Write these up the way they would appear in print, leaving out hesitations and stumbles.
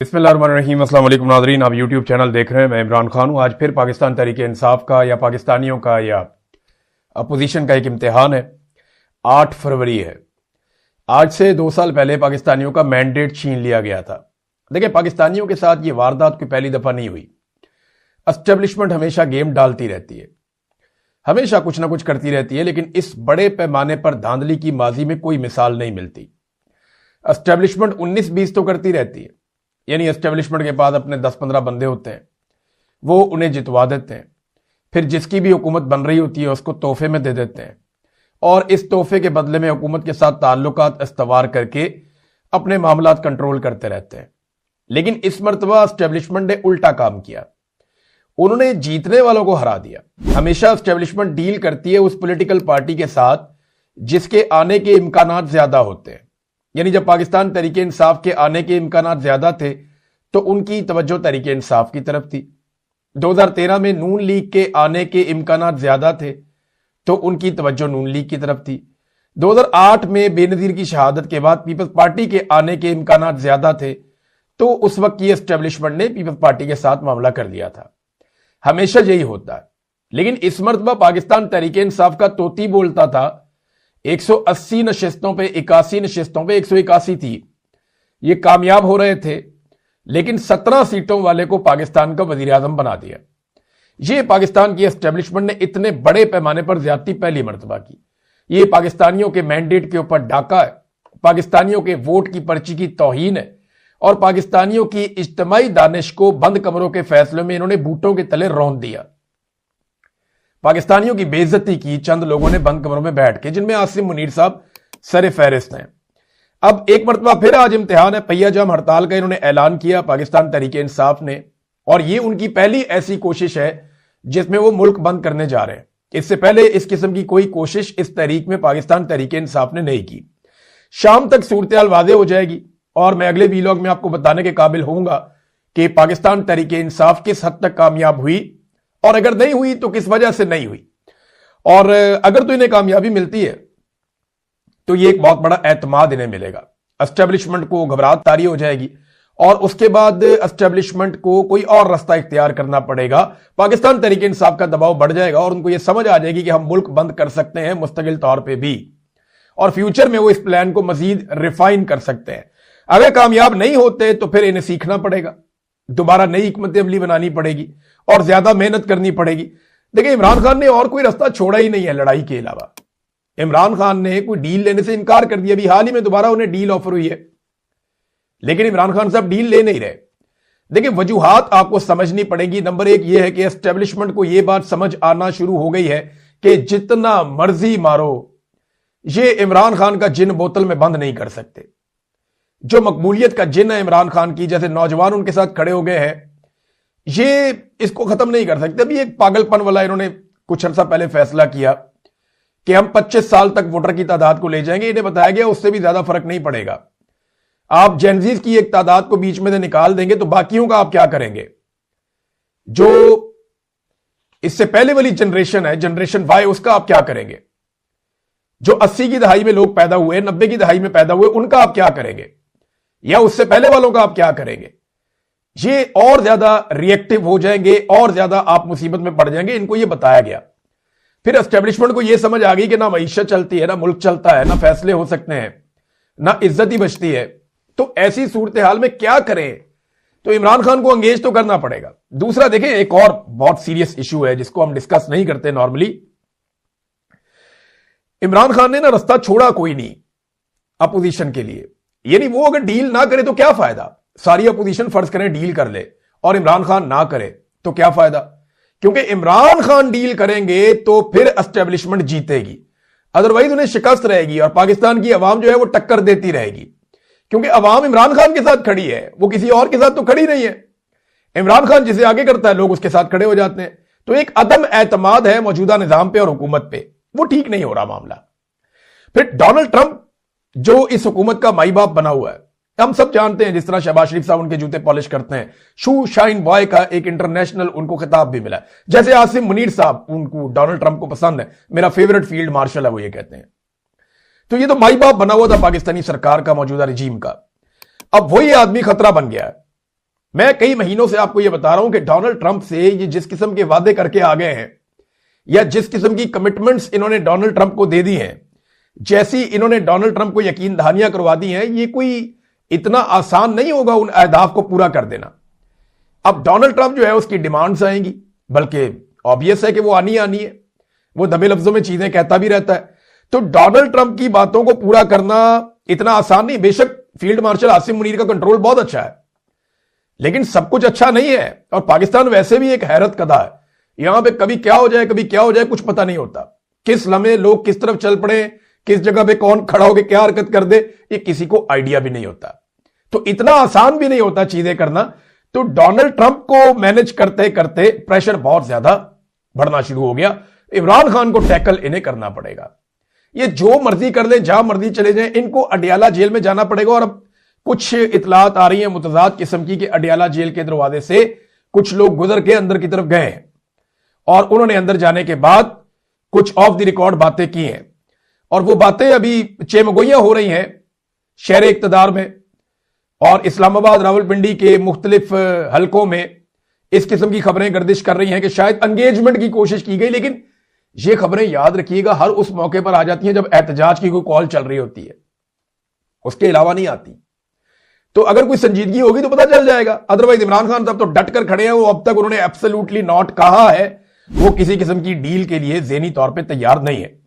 बिस्मिल्लाहिर्रहमानिर्रहीम। अस्सलाम वालेकुम नाज़रीन, आप यूट्यूब चैनल देख रहे हैं। मैं इमरान खान हूं। आज फिर पाकिस्तान तहरीक इंसाफ का या पाकिस्तानियों का या अपोजिशन का एक इम्तिहान है। 8 फरवरी है। आज से 2 साल पहले पाकिस्तानियों का मैंडेट छीन लिया गया था। देखिए, पाकिस्तानियों के साथ ये वारदात कोई पहली दफा नहीं हुई। एस्टेब्लिशमेंट हमेशा गेम डालती रहती है, हमेशा कुछ ना कुछ करती रहती है, लेकिन इस बड़े पैमाने पर धांधली की माजी में कोई मिसाल नहीं मिलती। एस्टेब्लिशमेंट 19-20 तो करती रहती है, यानी एस्टेब्लिशमेंट के पास अपने 10-15 बंदे होते हैं, वो उन्हें जितवा देते हैं, फिर जिसकी भी हुकूमत बन रही होती है उसको तोहफे में दे देते हैं, और इस तोहफे के बदले में हुकूमत के साथ ताल्लुकात इस्तवार करके अपने मामलात कंट्रोल करते रहते हैं। लेकिन इस मरतबा एस्टेब्लिशमेंट ने उल्टा काम किया, उन्होंने जीतने वालों को हरा दिया। हमेशा एस्टेब्लिशमेंट डील करती है उस पॉलिटिकल पार्टी के साथ जिसके आने के इम्कानात ज्यादा होते हैं। यानी जब पाकिस्तान तहरीक इंसाफ के आने के इम्कानात ज्यादा थे तो उनकी तवज्जो तहरीक इंसाफ की तरफ थी। 2013 में नून लीग के आने के इम्कानात ज्यादा थे तो उनकी तवज्जो नून लीग की तरफ थी। 2008 में बेनजीर की शहादत के बाद पीपल्स पार्टी के आने के इम्कानात ज्यादा थे तो उस वक्त की एस्टेब्लिशमेंट ने पीपल्स पार्टी के साथ मामला कर दिया था। हमेशा यही होता है। लेकिन इस मरतबा पाकिस्तान तहरीक इंसाफ का तोती बोलता था 180 नशिस्तों पे 81 नशिस्तों पे 181 थी, ये कामयाब हो रहे थे, लेकिन 17 सीटों वाले को पाकिस्तान का वजीर आजम बना दिया। ये पाकिस्तान की एस्टेब्लिशमेंट ने इतने बड़े पैमाने पर ज्यादती पहली मरतबा की। ये पाकिस्तानियों के मैंडेट के ऊपर डाका है, पाकिस्तानियों के वोट की पर्ची की तौहीन है, और पाकिस्तानियों की इज्तिमाई दानिश को बंद कमरों के फैसलों में इन्होंने बूटों के तले रौंद दिया। पाकिस्तानियों की बेइज्जती की चंद लोगों ने बंद कमरों में बैठ के, जिनमें आसिम मुनीर साहब सरे फहरिस्त हैं। अब एक मरतबा फिर आज इम्तिहान है। पहिया जाम हड़ताल का इन्होंने ऐलान किया पाकिस्तान तहरीक इंसाफ ने, और ये उनकी पहली ऐसी कोशिश है जिसमें वो मुल्क बंद करने जा रहे हैं। इससे पहले इस किस्म की कोई कोशिश इस तहरीक में पाकिस्तान तहरीक इंसाफ ने नहीं की। शाम तक सूरत-ए-हाल वाज़ेह हो जाएगी और मैं अगले वीलॉग में आपको बताने के काबिल होऊंगा कि पाकिस्तान तहरीक इंसाफ किस हद तक कामयाब हुई, और अगर नहीं हुई तो किस वजह से नहीं हुई, और अगर तो इन्हें कामयाबी मिलती है तो ये एक बहुत बड़ा एतमाद इन्हें मिलेगा। एस्टेब्लिशमेंट को घबराहट तारी हो जाएगी और उसके बाद एस्टेब्लिशमेंट को कोई और रास्ता इख्तियार करना पड़ेगा। पाकिस्तान तहरीक इंसाफ का दबाव बढ़ जाएगा और उनको यह समझ आ जाएगी कि हम मुल्क बंद कर सकते हैं मुस्तकिल तौर पर भी, और फ्यूचर में वो इस प्लान को मजीद रिफाइन कर सकते हैं। अगर कामयाब नहीं होते तो फिर इन्हें सीखना पड़ेगा, दोबारा नई हिकमत अमली बनानी पड़ेगी और ज्यादा मेहनत करनी पड़ेगी। देखिए, इमरान खान ने और कोई रास्ता छोड़ा ही नहीं है लड़ाई के अलावा। इमरान खान ने कोई डील लेने से इनकार कर दिया। अभी हाल ही में दोबारा उन्हें डील ऑफर हुई है, लेकिन इमरान खान साहब डील ले नहीं रहे। देखिए, वजूहात आपको समझनी पड़ेगी। नंबर 1 यह है कि एस्टेब्लिशमेंट को यह बात समझ आना शुरू हो गई है कि जितना मर्जी मारो, ये इमरान खान का जिन बोतल में बंद नहीं कर सकते। जो मकबूलियत का जिन है इमरान खान की, जैसे नौजवान उनके साथ खड़े हो गए हैं, ये इसको खत्म नहीं कर सकते। अभी एक पागलपन वाला इन्होंने कुछ अर्सा पहले फैसला किया कि हम 25 साल तक वोटर की तादाद को ले जाएंगे। इन्हें बताया गया उससे भी ज्यादा फर्क नहीं पड़ेगा। आप जेनजीज की एक तादाद को बीच में से निकाल देंगे तो बाकियों का आप क्या करेंगे? जो इससे पहले वाली जनरेशन है, जनरेशन वाई, उसका आप क्या करेंगे? जो 80 की दहाई में लोग पैदा हुए, 90 की दहाई में पैदा हुए, उनका आप क्या करेंगे? या उससे पहले वालों का आप क्या करेंगे? ये और ज्यादा रिएक्टिव हो जाएंगे और ज्यादा आप मुसीबत में पड़ जाएंगे। इनको ये बताया गया। फिर एस्टेब्लिशमेंट को यह समझ आ गई कि ना मईशत चलती है, ना मुल्क चलता है, ना फैसले हो सकते हैं, ना इज्जत ही बचती है। तो ऐसी सूरत हाल में क्या करें? तो इमरान खान को अंगेज तो करना पड़ेगा। दूसरा, देखें, एक और बहुत सीरियस इशू है जिसको हम डिस्कस नहीं करते नॉर्मली। इमरान खान ने ना रास्ता छोड़ा कोई नहीं अपोजिशन के लिए। यानी वो अगर डील ना करे तो क्या फायदा? सारी अपोजिशन फर्ज करें डील कर ले और इमरान खान ना करे तो क्या फायदा? क्योंकि इमरान खान डील करेंगे तो फिर एस्टेब्लिशमेंट जीतेगी, अदरवाइज उन्हें शिकस्त रहेगी और पाकिस्तान की अवाम जो है वो टक्कर देती रहेगी। क्योंकि अवाम इमरान खान के साथ खड़ी है, वो किसी और के साथ तो खड़ी नहीं है। इमरान खान जिसे आगे करता है लोग उसके साथ खड़े हो जाते हैं। तो एक अदम एतमाद है मौजूदा निजाम पे और हुकूमत पे, वो ठीक नहीं हो रहा मामला। फिर डोनाल्ड ट्रंप जो इस हुकूमत का माई बाप बना हुआ है, हम सब जानते हैं, जिस तरह शहबाज शरीफ साहब उनके जूते पॉलिश करते हैं, शू शाइन बॉय का एक इंटरनेशनल उनको खिताब भी मिला। जैसे आसिम मुनीर साहब, उनको डोनाल्ड ट्रंप को पसंद है, मेरा फेवरेट फील्ड मार्शल है, वो ये कहते हैं। तो ये तो माई बाप बना हुआ था पाकिस्तानी सरकार का, मौजूदा रजीम का। अब वही आदमी खतरा बन गया है। मैं कई महीनों से आपको यह बता रहा हूं कि डोनाल्ड ट्रंप से ये जिस किस्म के वादे करके आ गए हैं या जिस किस्म की कमिटमेंट्स इन्होंने डोनाल्ड ट्रंप को दे दी हैं, जैसी इन्होंने डोनाल्ड ट्रंप को यकीन दहानियां करवा दी हैं, ये कोई इतना आसान नहीं होगा उन अहदाफ को पूरा कर देना। अब डोनाल्ड ट्रंप जो है उसकी डिमांड्स आएंगी, बल्कि ऑब्वियस है कि वो आनी है, वो दबे लफ्जों में चीजें कहता भी रहता है। तो डोनाल्ड ट्रंप की बातों को पूरा करना इतना आसान नहीं। बेशक फील्ड मार्शल आसिम मुनीर का कंट्रोल बहुत अच्छा है, लेकिन सब कुछ अच्छा नहीं है। और पाकिस्तान वैसे भी एक हैरत कदा है, यहां पे कभी क्या हो जाए कभी क्या हो जाए कुछ पता नहीं होता। किस लम्हे लोग किस तरफ चल पड़े, किस जगह पे कौन खड़ा होकर क्या हरकत कर दे, ये किसी को आइडिया भी नहीं होता। तो इतना आसान भी नहीं होता चीजें करना। तो डोनाल्ड ट्रंप को मैनेज करते करते प्रेशर बहुत ज्यादा बढ़ना शुरू हो गया। इमरान खान को टैकल इन्हें करना पड़ेगा। ये जो मर्जी कर ले, जहां मर्जी चले जाएं, इनको अडियाला जेल में जाना पड़ेगा। और अब कुछ इतलात आ रही हैं मुतजाद किस्म की कि अडियाला जेल के दरवाजे से कुछ लोग गुजर के अंदर की तरफ गए हैं और उन्होंने अंदर जाने के बाद कुछ ऑफ द रिकॉर्ड बातें की हैं। और वो बातें अभी चेमगोइयां हो रही हैं शहर इक्तदार में और इस्लामाबाद रावलपिंडी के मुख्तलिफ हलकों में इस किस्म की खबरें गर्दिश कर रही हैं कि शायद एंगेजमेंट की कोशिश की गई। लेकिन ये खबरें याद रखिएगा हर उस मौके पर आ जाती हैं जब एहतजाज की कोई कॉल चल रही होती है, उसके अलावा नहीं आती। तो अगर कोई संजीदगी होगी तो पता चल जाएगा। अदरवाइज इमरान खान साहब तो डट कर खड़े हैं, वो अब तक उन्होंने एब्सोल्युटली नॉट कहा है, वो किसी किस्म की डील के लिए ज़हनी तौर पे तैयार नहीं है।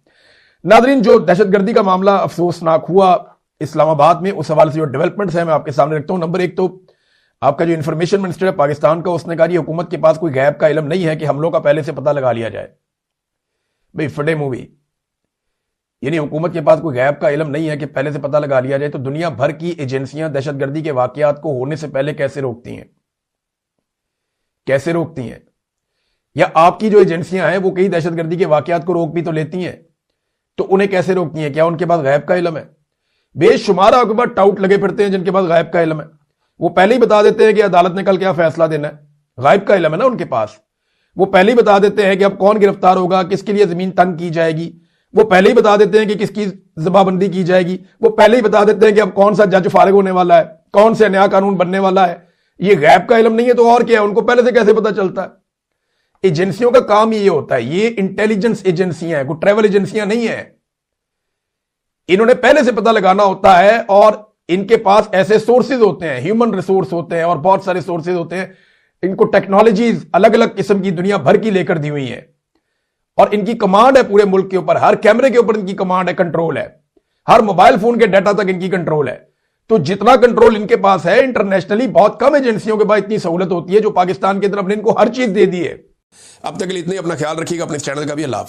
नादरीन, जो दहशतगर्दी का मामला अफसोसनाक हुआ इस्लामाबाद में, उस हवाले से जो डेवलपमेंट्स हैं मैं आपके सामने रखता हूं। नंबर एक तो आपका जो इंफॉर्मेशन मिनिस्टर है पाकिस्तान का, उसने कहा कि हुकूमत के पास कोई गैब का इल्म नहीं है कि हमलों का पहले से पता लगा लिया जाए। भाई फटे मूवी, यानी हुकूमत के पास कोई गैब का इल्म नहीं है कि पहले से पता लगा लिया जाए। तो दुनिया भर की एजेंसियां दहशतगर्दी के वाकयात को होने से पहले कैसे रोकती हैं, कैसे रोकती हैं? या आपकी जो एजेंसियां हैं वो कई दहशतगर्दी के वाकयात को रोक भी तो लेती हैं, तो उन्हें कैसे रोकती हैं? क्या उनके पास गैब का इल्म है? बेशुमार आपके पास टाउट लगे फिरते हैं जिनके पास गैब का इल्म है। वो पहले ही बता देते हैं कि अदालत ने कल क्या फैसला देना है। गैब का इल्म है ना उनके पास। वो पहले ही बता देते हैं कि अब कौन गिरफ्तार होगा, किसके लिए जमीन तंग की जाएगी। वो पहले ही बता देते हैं कि किसकी जबाबंदी की जाएगी। वो पहले ही बता देते हैं कि अब कौन सा जज फारिग होने वाला है, कौन से नया कानून बनने वाला है। ये गैब का इल्म नहीं है तो और क्या है? उनको पहले से कैसे पता चलता है? एजेंसियों का काम ये होता है। ये इंटेलिजेंस एजेंसियां हैं, कोई ट्रैवल एजेंसियां नहीं है। इन्होंने पहले से पता लगाना होता है और इनके पास ऐसे सोर्सेज होते हैं, ह्यूमन रिसोर्स होते हैं और बहुत सारे सोर्सेज होते हैं। इनको टेक्नोलॉजीज अलग अलग किस्म की दुनिया भर की लेकर दी हुई है और इनकी कमांड है पूरे मुल्क के ऊपर। हर कैमरे के ऊपर इनकी कमांड है, कंट्रोल है। हर मोबाइल फोन के डाटा तक इनकी कंट्रोल है। तो जितना कंट्रोल इनके पास है, इंटरनेशनली बहुत कम एजेंसियों के पास इतनी सहूलत होती है जो पाकिस्तान की तरफ ने इनको हर चीज दे दी है। अब तक के लिए इतने, अपना ख्याल रखिएगा, अपने चैनल का भी। अल्लाह हाफिज़।